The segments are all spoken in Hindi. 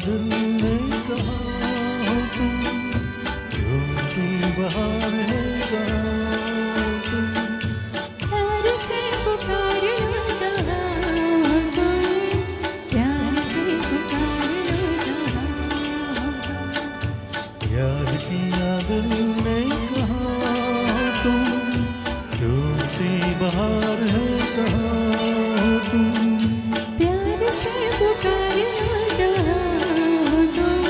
दिल ने कहा हो तुम, झूठी बहार है कहा तुम। प्यार से पुकार लो जहाँ हो तुम, प्यार से पुकार लो जहाँ हो तुम। यार किया दिल ने कहा हो तुम, झूठी बहार है कहा तुम। प्यार से पुकार लो जहाँ हो तुम,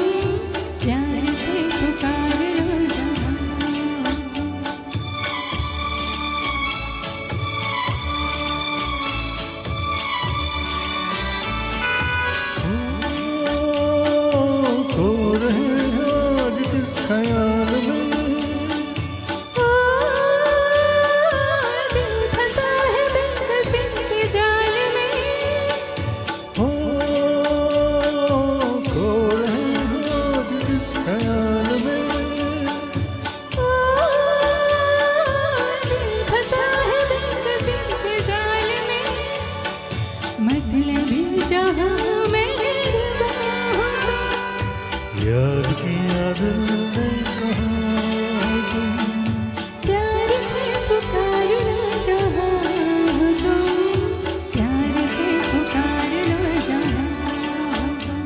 प्यार से पुकार लो जहाँ हो तुम। खो रहे हैं आज किस ख्याल में, दिल फंसा है बेकसी के जाल में। खो रहे हैं आज किस ख्याल में। दिल फंसा है बेकसी के जाल में। मतलबी जहाँ मेरे बाहों तुम, याद किया दिल ने कहा तुम, प्यार से पुकार लो जहाँ हो तुम, प्यार से पुकार लो जहाँ हो तुम।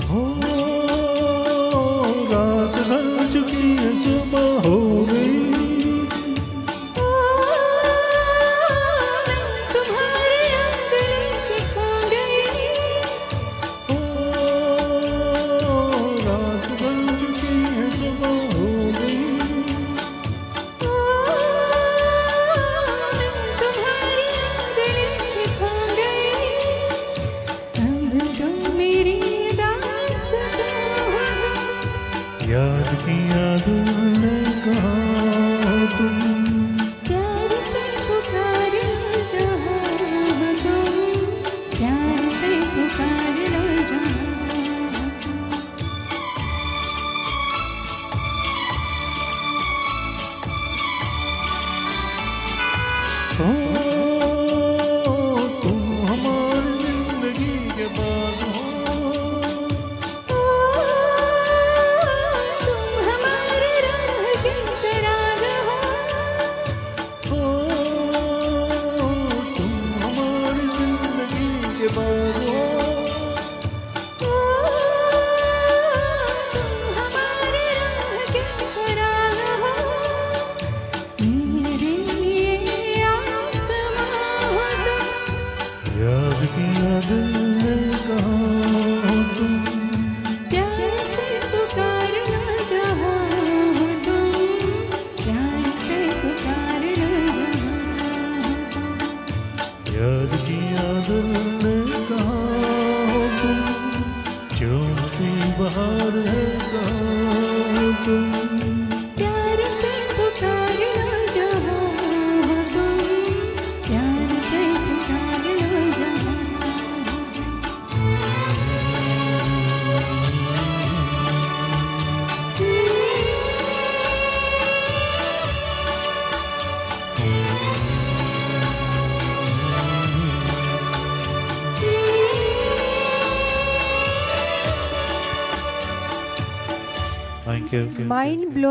हो रात ढल चुकी है सुबह हो गई। मैं तुम्हारे रंग लेके खो गई। रात ढल चुकी है सुबह हो गई। मैं तुम्हारे रंग लेके खो गई। अब तो मेरी दास्तां हो तुम, याद किया दिल ने कहा तुम, प्यार से पुकार लो जहाँ हो तुम, प्यार से पुकार लो जहाँ हो तुम। हो तुम हमारी जिंदगी के बाद हो। तुम हमारे राह के चिराग हो। तुम हमारी जिंदगी के बाद हो। तुम हमारे राह के चिराग हो। मेरे लिए आसमां हो तुम, याद किया दिल ने कहा तुम, प्यार से पुकार लो जहाँ हो तुम, प्यार से पुकार लो जहाँ हो तुम। याद किया दिल ने कहा तुम, झूठी बहार है कहा तुम। प्यार से पुकार लो जहाँ हो तुम, प्यार से पुकार लो जहाँ हो तुम। Thank you. Mind blowing.